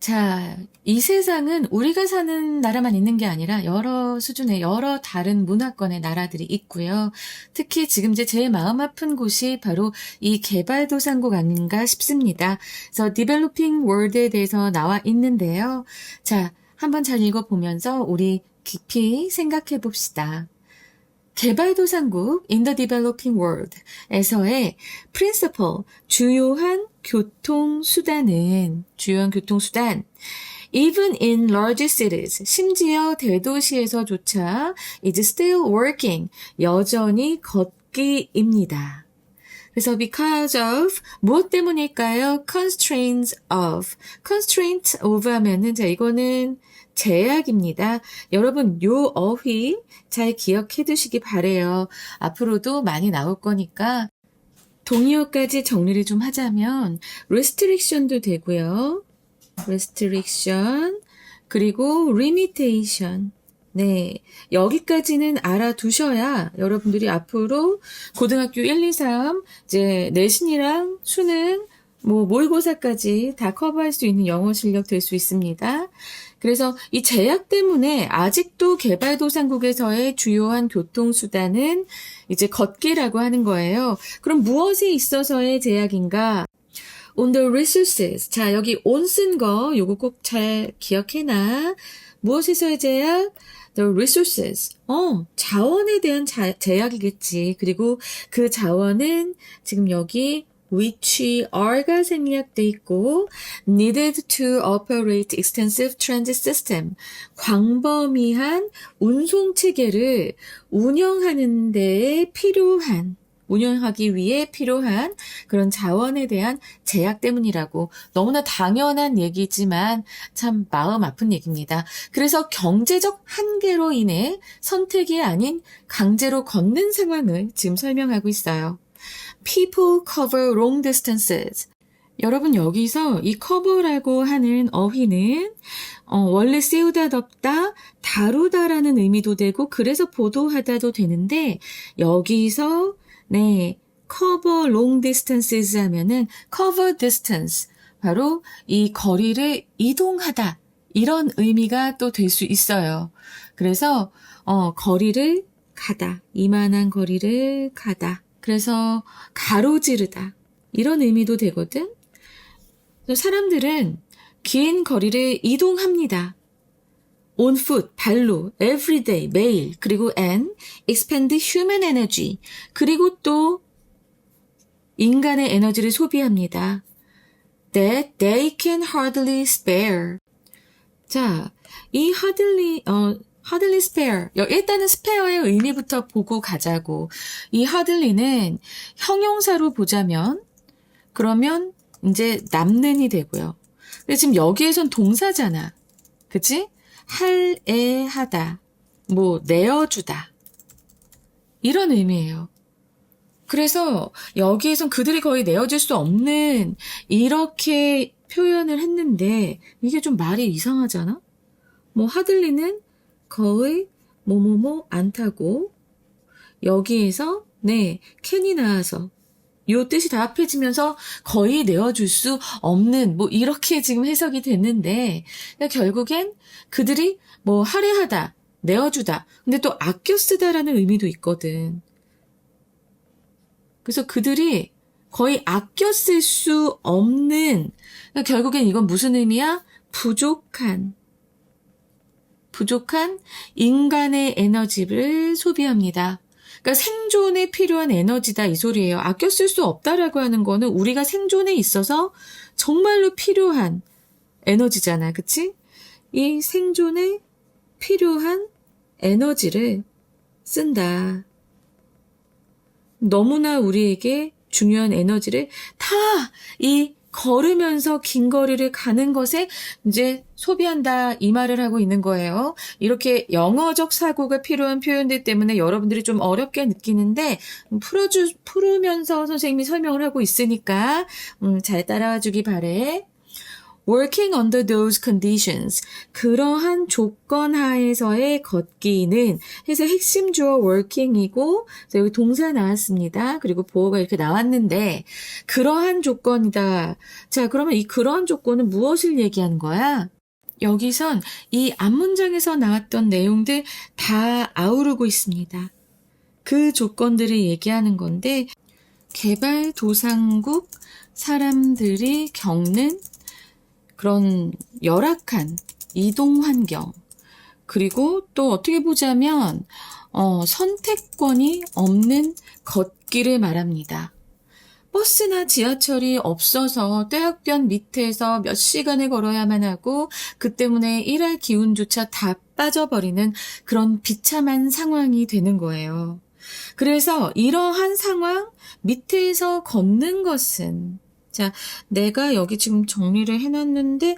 자, 이 세상은 우리가 사는 나라만 있는 게 아니라 여러 수준의 여러 다른 문화권의 나라들이 있고요. 특히 지금 이제 제일 마음 아픈 곳이 바로 이 개발도상국 아닌가 싶습니다. 그래서 Developing World에 대해서 나와 있는데요. 자, 한번 잘 읽어보면서 우리 깊이 생각해 봅시다. 개발도상국 in the developing world에서의 principle, 주요한 교통수단, even in large cities, 심지어 대도시에서조차 is still working, 여전히 걷기입니다. 그래서 because of, 무엇 때문일까요? constraint of 하면은, 자, 이거는 제약입니다. 여러분, 요 어휘 잘 기억해 두시기 바래요. 앞으로도 많이 나올 거니까 동의어까지 정리를 좀 하자면 restriction도 되고요. restriction 그리고 limitation. 네, 여기까지는 알아두셔야 여러분들이 앞으로 고등학교 1, 2, 3 이제 내신이랑 수능 모의고사까지 다 커버할 수 있는 영어 실력 될 수 있습니다. 그래서 이 제약 때문에 아직도 개발도상국에서의 주요한 교통수단은 이제 걷기라고 하는 거예요. 그럼 무엇에 있어서의 제약인가? On the resources. 자, 여기 on 쓴 거 요거 꼭 잘 기억해놔. 무엇에서의 제약? The resources. 자원에 대한 제약이겠지. 그리고 그 자원은 지금 여기 which are가 생략돼 있고 needed to operate extensive transit system. 광범위한 운송 체계를 운영하는 데에 운영하기 위해 필요한 그런 자원에 대한 제약 때문이라고. 너무나 당연한 얘기지만 참 마음 아픈 얘기입니다. 그래서 경제적 한계로 인해 선택이 아닌 강제로 걷는 상황을 지금 설명하고 있어요. People cover long distances. 여러분 여기서 이 cover라고 하는 어휘는 원래 씌우다 덮다, 다루다라는 의미도 되고 그래서 보도하다도 되는데 여기서 cover long distances 하면은 cover distance, 바로 이 거리를 이동하다 이런 의미가 또 될 수 있어요. 그래서 거리를 가다, 이만한 거리를 가다. 그래서 가로지르다 이런 의미도 되거든. 사람들은 긴 거리를 이동합니다. On foot, 발로, every day, 매일, 그리고 and expend human energy, 그리고 또 인간의 에너지를 소비합니다. That they can hardly spare. 자, 이 hardly spare. 일단은 spare의 의미부터 보고 가자고. 이 hardly는 형용사로 보자면, 그러면 이제 남는이 되고요. 근데 지금 여기에선 동사잖아. 그치? 할애하다, 내어주다. 이런 의미예요. 그래서 여기에선 그들이 거의 내어줄 수 없는 이렇게 표현을 했는데 이게 좀 말이 이상하잖아? hardly는 거의 않다고 여기에서 can이 나와서 요 뜻이 다 합해지면서 거의 내어줄 수 없는 이렇게 지금 해석이 됐는데 결국엔 그들이 할애하다, 내어주다. 근데 또 아껴 쓰다라는 의미도 있거든. 그래서 그들이 거의 아껴 쓸 수 없는, 결국엔 이건 무슨 의미야? 부족한 인간의 에너지를 소비합니다. 그러니까 생존에 필요한 에너지다 이 소리예요. 아껴 쓸 수 없다라고 하는 거는 우리가 생존에 있어서 정말로 필요한 에너지잖아. 그치? 이 생존에 필요한 에너지를 쓴다. 너무나 우리에게 중요한 에너지를 다 이 걸으면서 긴 거리를 가는 것에 이제 소비한다 이 말을 하고 있는 거예요. 이렇게 영어적 사고가 필요한 표현들 때문에 여러분들이 좀 어렵게 느끼는데 풀으면서 선생님이 설명을 하고 있으니까 잘 따라와 주기 바래. working under those conditions. 그러한 조건 하에서의 걷기는 해서 핵심 주어 working이고 여기 동사 나왔습니다. 그리고 보어가 이렇게 나왔는데 그러한 조건이다. 자, 그러면 이 그러한 조건은 무엇을 얘기하는 거야? 여기선 이 앞문장에서 나왔던 내용들 다 아우르고 있습니다. 그 조건들을 얘기하는 건데 개발도상국 사람들이 겪는 그런 열악한 이동 환경 그리고 또 어떻게 보자면 선택권이 없는 걷기를 말합니다. 버스나 지하철이 없어서 떼학변 밑에서 몇 시간을 걸어야만 하고 그 때문에 일할 기운조차 다 빠져버리는 그런 비참한 상황이 되는 거예요. 그래서 이러한 상황 밑에서 걷는 것은 자, 내가 여기 지금 정리를 해놨는데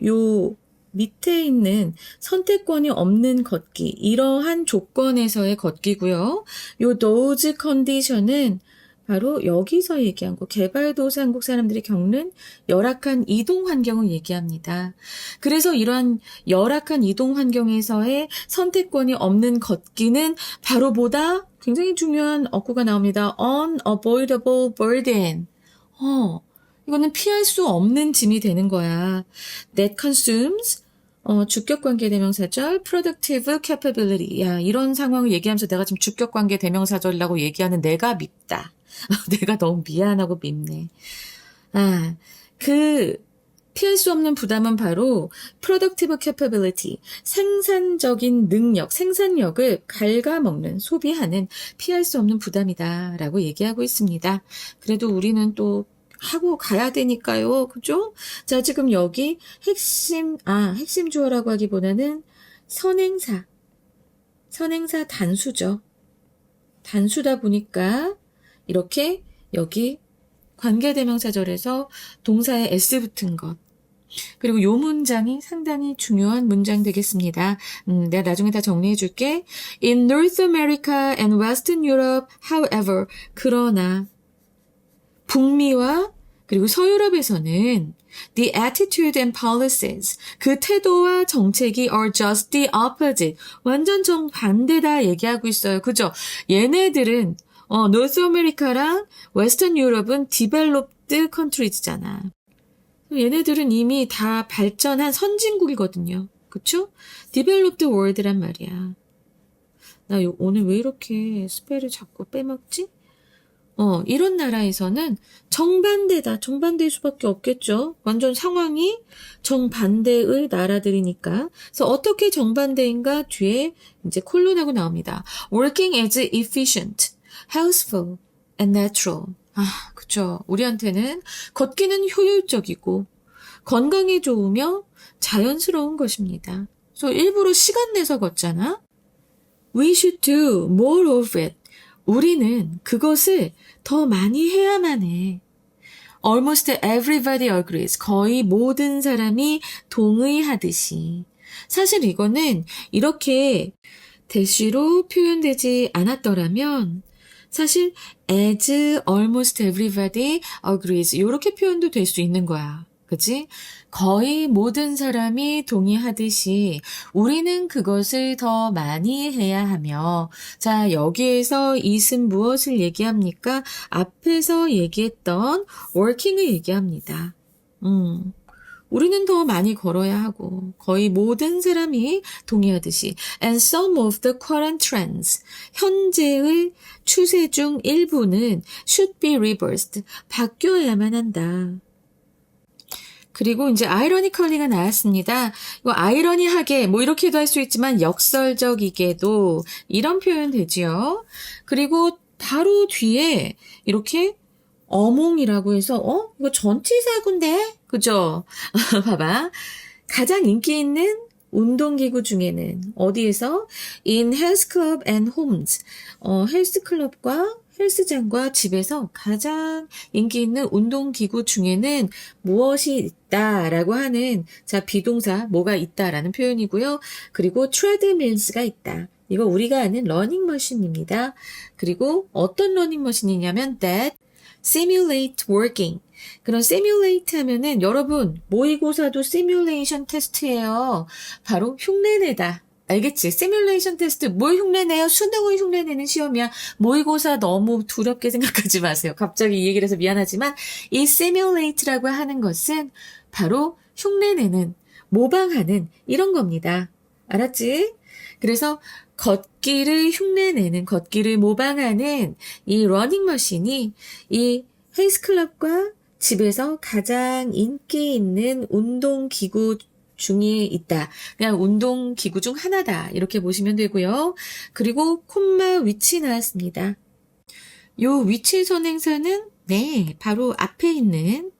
요 밑에 있는 선택권이 없는 걷기 이러한 조건에서의 걷기고요. 요 those condition은 바로 여기서 얘기한 거 개발도상국 사람들이 겪는 열악한 이동 환경을 얘기합니다. 그래서 이러한 열악한 이동 환경에서의 선택권이 없는 걷기는 바로 보다 굉장히 중요한 어구가 나옵니다. unavoidable burden. 이거는 피할 수 없는 짐이 되는 거야. that consumes 주격관계 대명사절, productive capability. 야, 이런 상황을 얘기하면서 내가 지금 주격관계 대명사절이라고 얘기하는 내가 밉다. 내가 너무 미안하고 밉네. 피할 수 없는 부담은 바로 productive capability, 생산적인 능력, 생산력을 갉아먹는, 소비하는 피할 수 없는 부담이다 라고 얘기하고 있습니다. 그래도 우리는 또 하고 가야 되니까요. 그죠? 자, 지금 여기 핵심 주어라고 하기보다는 선행사 단수죠. 단수다 보니까 이렇게 여기 관계대명사절에서 동사에 s 붙은 것. 그리고 요 문장이 상당히 중요한 문장 되겠습니다. 내가 나중에 다 정리해 줄게. In North America and Western Europe, however, 그러나 북미와 그리고 서유럽에서는 the attitude and policies, 그 태도와 정책이 are just the opposite, 완전 정반대다 얘기하고 있어요. 그죠? 얘네들은 노스 아메리카랑 웨스턴 유럽은 디벨롭드 컨트리즈잖아. 얘네들은 이미 다 발전한 선진국이거든요. 그쵸? 디벨롭드 월드란 말이야. 나 오늘 왜 이렇게 스펠을 자꾸 빼먹지? 이런 나라에서는 정반대일 수밖에 없겠죠. 완전 상황이 정반대의 나라들이니까. 그래서 어떻게 정반대인가 뒤에 이제 콜론하고 나옵니다. Working as efficient, healthful, and natural. 그쵸. 우리한테는 걷기는 효율적이고 건강에 좋으며 자연스러운 것입니다. 그래서 일부러 시간 내서 걷잖아. We should do more of it. 우리는 그것을 더 많이 해야만 해. Almost everybody agrees. 거의 모든 사람이 동의하듯이. 사실 이거는 이렇게 대시로 표현되지 않았더라면 사실 as almost everybody agrees 이렇게 표현도 될 수 있는 거야. 그치? 거의 모든 사람이 동의하듯이 우리는 그것을 더 많이 해야 하며 자 여기에서 it은 무엇을 얘기합니까? 앞에서 얘기했던 working을 얘기합니다. 우리는 더 많이 걸어야 하고 거의 모든 사람이 동의하듯이 and some of the current trends 현재의 추세 중 일부는 should be reversed 바뀌어야만 한다. 그리고 이제 ironically가 나왔습니다. 이거 아이러니하게 뭐 이렇게도 할 수 있지만 역설적이게도 이런 표현 되지요. 그리고 바로 뒤에 이렇게 어몽이라고 해서 이거 전치사구인데 그죠? 봐봐. 가장 인기 있는 운동기구 중에는 어디에서? In health club and homes. 헬스클럽과 헬스장과 집에서 가장 인기 있는 운동기구 중에는 무엇이 있다라고 하는 자 비동사 뭐가 있다라는 표현이고요. 그리고 트레드밀스가 있다. 이거 우리가 아는 러닝머신입니다. 그리고 어떤 러닝머신이냐면 that simulate working. 그런 simulate 하면은 여러분 모의고사도 시뮬레이션 테스트예요. 바로 흉내내다. 알겠지? 시뮬레이션 테스트 뭘 흉내내요? 수능을 흉내내는 시험이야. 모의고사 너무 두렵게 생각하지 마세요. 갑자기 이 얘기를 해서 미안하지만 이 simulate라고 하는 것은 바로 흉내내는, 모방하는 이런 겁니다. 알았지? 그래서 걷기를 흉내내는, 걷기를 모방하는 이 러닝머신이 이 헬스클럽과 집에서 가장 인기 있는 운동기구 중에 있다. 그냥 운동기구 중 하나다. 이렇게 보시면 되고요. 그리고 콤마 위치 나왔습니다. 요 위치 선행사는 네, 바로 앞에 있는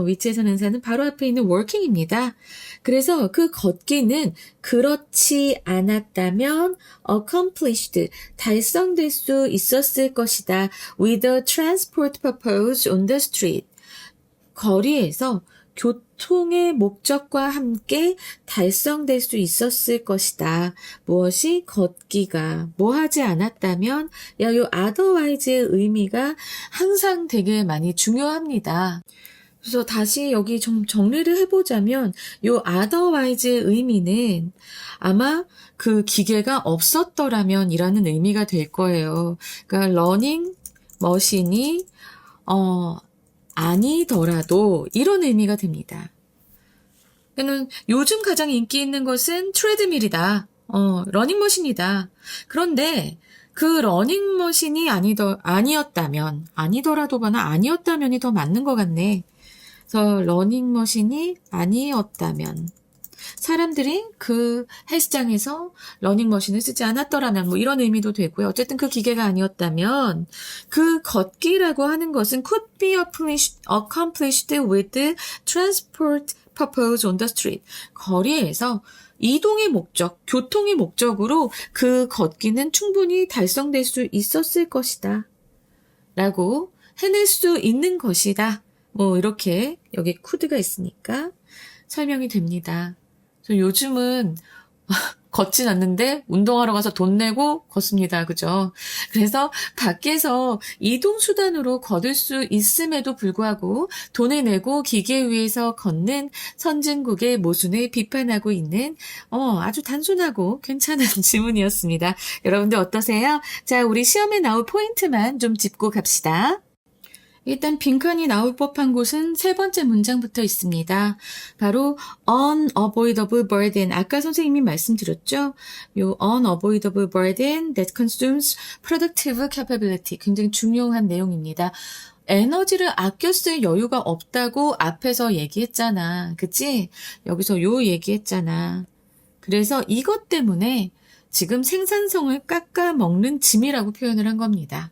위치 선행사는 바로 앞에 있는 working입니다. 그래서 그 걷기는 그렇지 않았다면 accomplished, 달성될 수 있었을 것이다. with a transport purpose on the street. 거리에서 교통의 목적과 함께 달성될 수 있었을 것이다. 무엇이? 걷기가. 뭐 하지 않았다면? 요 otherwise의 의미가 항상 되게 많이 중요합니다. 그래서 다시 여기 좀 정리를 해보자면 요 otherwise의 의미는 아마 그 기계가 없었더라면 이라는 의미가 될 거예요. 그러니까 러닝 머신이 아니더라도 이런 의미가 됩니다. 그러니까 요즘 가장 인기 있는 것은 트레드밀이다. 러닝머신이다. 그런데 그 러닝머신이 아니었다면, 아니더라도나 아니었다면이 더 맞는 것 같네. 그래서 러닝머신이 아니었다면 사람들이 그 헬스장에서 러닝머신을 쓰지 않았더라면 뭐 이런 의미도 되고요. 어쨌든 그 기계가 아니었다면 그 걷기라고 하는 것은 could be accomplished with transport purpose on the street. 거리에서 이동의 목적, 교통의 목적으로 그 걷기는 충분히 달성될 수 있었을 것이다. 라고 해낼 수 있는 것이다. 뭐 이렇게 여기 could가 있으니까 설명이 됩니다. 요즘은 걷진 않는데 운동하러 가서 돈 내고 걷습니다. 그죠? 그래서 밖에서 이동수단으로 걸을 수 있음에도 불구하고 돈을 내고 기계 위에서 걷는 선진국의 모순을 비판하고 있는 아주 단순하고 괜찮은 질문이었습니다. 여러분들 어떠세요? 자, 우리 시험에 나올 포인트만 좀 짚고 갑시다. 일단 빈칸이 나올 법한 곳은 세 번째 문장부터 있습니다. 바로 unavoidable burden. 아까 선생님이 말씀드렸죠? 요 unavoidable burden that consumes productive capability. 굉장히 중요한 내용입니다. 에너지를 아껴 쓸 여유가 없다고 앞에서 얘기했잖아. 그치? 여기서 요 얘기했잖아. 그래서 이것 때문에 지금 생산성을 깎아 먹는 짐이라고 표현을 한 겁니다.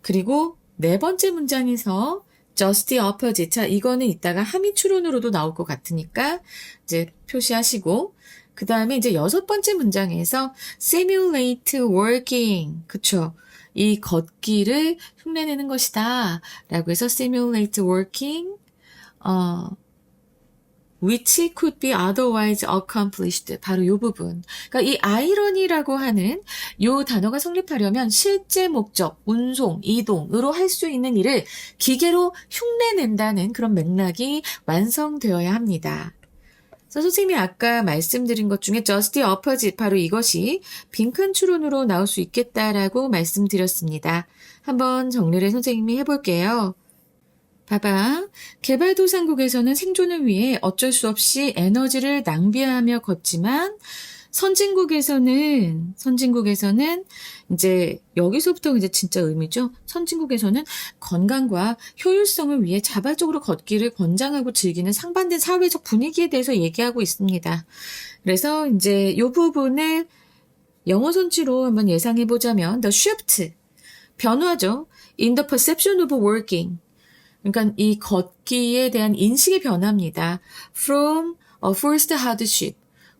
그리고 네 번째 문장에서 just the opposite. 자, 이거는 이따가 함의 추론으로도 나올 것 같으니까 이제 표시하시고, 그 다음에 이제 여섯 번째 문장에서 simulate working. 그쵸? 이 걷기를 흉내내는 것이다. 라고 해서 simulate working, which could be otherwise accomplished. 바로 이 부분. 그러니까 이 irony라고 하는 이 단어가 성립하려면 실제 목적, 운송, 이동으로 할 수 있는 일을 기계로 흉내낸다는 그런 맥락이 완성되어야 합니다. 그래서 선생님이 아까 말씀드린 것 중에 just the opposite, 바로 이것이 빈칸 추론으로 나올 수 있겠다라고 말씀드렸습니다. 한번 정리를 선생님이 해볼게요. 봐봐. 개발도상국에서는 생존을 위해 어쩔 수 없이 에너지를 낭비하며 걷지만 선진국에서는 이제 여기서부터 이제 진짜 의미죠. 선진국에서는 건강과 효율성을 위해 자발적으로 걷기를 권장하고 즐기는 상반된 사회적 분위기에 대해서 얘기하고 있습니다. 그래서 이제 이 부분을 영어 손치로 한번 예상해 보자면 the shift, 변화죠. in the perception of working. 그러니까 이 걷기에 대한 인식의 변화입니다. From a forced hardship,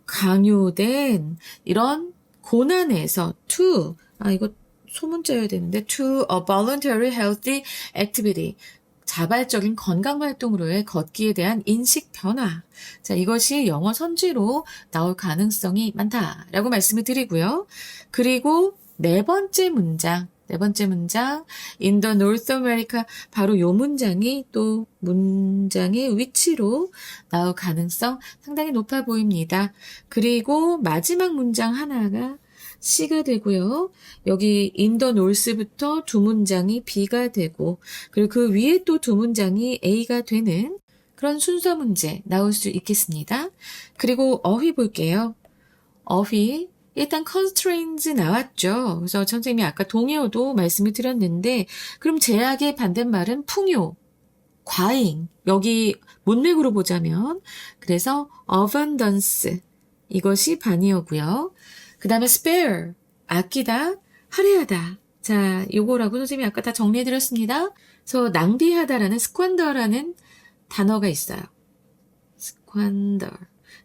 강요된 이런 고난에서 to, 이거 소문자여야 되는데 to a voluntary healthy activity, 자발적인 건강활동으로의 걷기에 대한 인식 변화. 자, 이것이 영어 선지로 나올 가능성이 많다라고 말씀을 드리고요. 그리고 네 번째 문장. 네 번째 문장, in the North America. 바로 요 문장이 또 문장의 위치로 나올 가능성 상당히 높아 보입니다. 그리고 마지막 문장 하나가 C가 되고요. 여기 in the North부터 두 문장이 B가 되고, 그리고 그 위에 또 두 문장이 A가 되는 그런 순서 문제 나올 수 있겠습니다. 그리고 어휘 볼게요. 어휘. 일단 constraints 나왔죠. 그래서 선생님이 아까 동요도 말씀을 드렸는데, 그럼 제약의 반대말은 풍요, 과잉. 여기 문맥으로 보자면, 그래서 abundance. 이것이 반이어고요. 그 다음에 spare. 아끼다, 할애하다. 자, 요거라고 선생님이 아까 다 정리해드렸습니다. 그래서 낭비하다라는 squander라는 단어가 있어요. squander.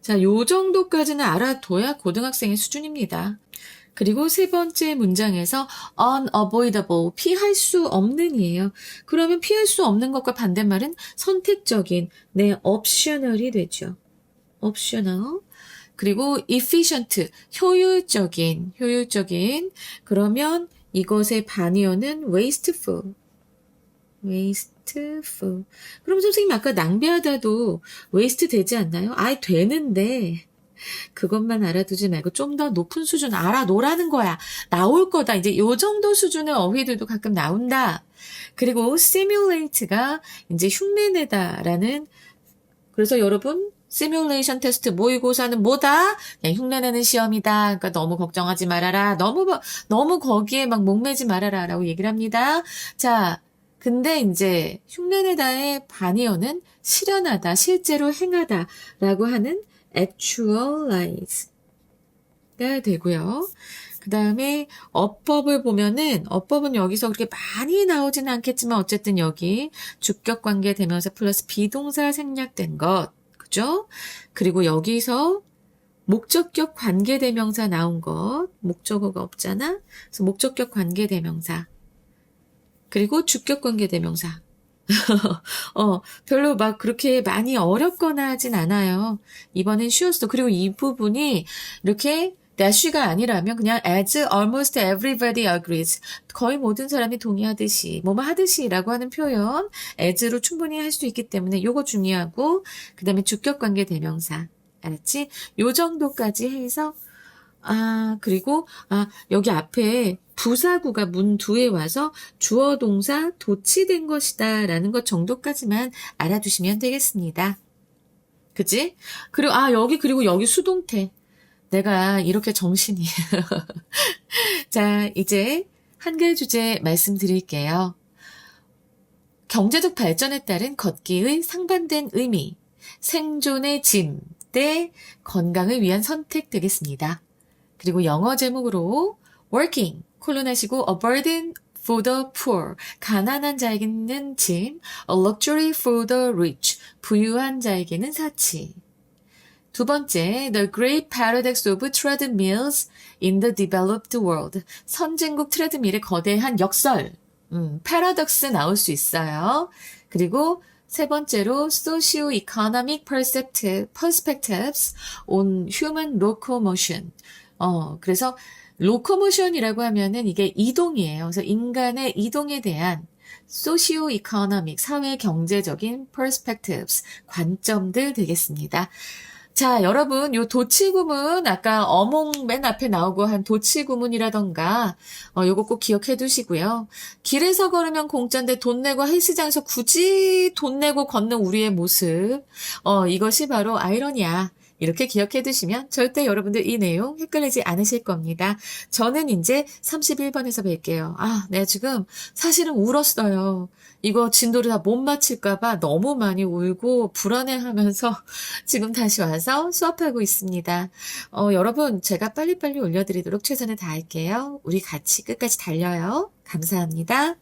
자, 요 정도까지는 알아둬야 고등학생의 수준입니다. 그리고 세 번째 문장에서 unavoidable, 피할 수 없는이에요. 그러면 피할 수 없는 것과 반대말은 선택적인, 네, optional이 되죠. optional. 그리고 efficient, 효율적인. 그러면 이것의 반이어는 wasteful. 그럼 선생님 아까 낭비하다도 waste 되지 않나요? 되는데 그것만 알아두지 말고 좀 더 높은 수준 알아놓으라는 거야. 나올 거다. 이제 요 정도 수준의 어휘들도 가끔 나온다. 그리고 simulate가 이제 흉내내다라는, 그래서 여러분 시뮬레이션 테스트 모의고사는 뭐다? 그냥 흉내내는 시험이다. 그러니까 너무 걱정하지 말아라. 너무 거기에 막 목매지 말아라 라고 얘기를 합니다. 자, 근데 이제 흉내내다의 반이어는 실현하다, 실제로 행하다 라고 하는 actualize가 되고요. 그 다음에 어법을 보면은, 어법은 여기서 그렇게 많이 나오지는 않겠지만 어쨌든 여기 주격관계 대명사 플러스 비동사 생략된 것, 그죠? 그리고 여기서 목적격 관계대명사 나온 것, 목적어가 없잖아? 그래서 목적격 관계대명사. 그리고 주격관계대명사. 별로 막 그렇게 많이 어렵거나 하진 않아요. 이번엔 쉬웠어. 그리고 이 부분이 이렇게 that가 아니라면 그냥 as almost everybody agrees. 거의 모든 사람이 동의하듯이, 뭐뭐 하듯이라고 하는 표현, as로 충분히 할 수 있기 때문에 요거 중요하고, 그 다음에 주격관계대명사. 알았지? 요 정도까지 해서, 그리고, 여기 앞에 부사구가 문 뒤에 와서 주어 동사 도치된 것이다 라는 것 정도까지만 알아두시면 되겠습니다. 그치? 그리고 여기 수동태. 내가 이렇게 정신이. 자, 이제 한글 주제 말씀드릴게요. 경제적 발전에 따른 걷기의 상반된 의미. 생존의 짐 대 건강을 위한 선택 되겠습니다. 그리고 영어 제목으로 working, 콜론하시고 a burden for the poor, 가난한 자에게는 짐, a luxury for the rich, 부유한 자에게는 사치. 두 번째, the great paradox of treadmills in the developed world, 선진국 트레드밀의 거대한 역설, paradox 나올 수 있어요. 그리고 세 번째로 socio-economic perspectives on human locomotion. 그래서 locomotion이라고 하면은 이게 이동이에요. 그래서 인간의 이동에 대한 socio-economic, 사회 경제적인 perspectives, 관점들 되겠습니다. 자, 여러분, 요 도치구문, 아까 어몽 맨 앞에 나오고 한 도치구문이라던가, 요거 꼭 기억해 두시고요. 길에서 걸으면 공짜인데 돈 내고 헬스장에서 굳이 돈 내고 걷는 우리의 모습, 이것이 바로 아이러니야. 이렇게 기억해 두시면 절대 여러분들 이 내용 헷갈리지 않으실 겁니다. 저는 이제 31번에서 뵐게요. 내가 지금 사실은 울었어요. 이거 진도를 다 못 맞힐까봐 너무 많이 울고 불안해하면서 지금 다시 와서 수업하고 있습니다. 여러분, 제가 빨리빨리 올려드리도록 최선을 다할게요. 우리 같이 끝까지 달려요. 감사합니다.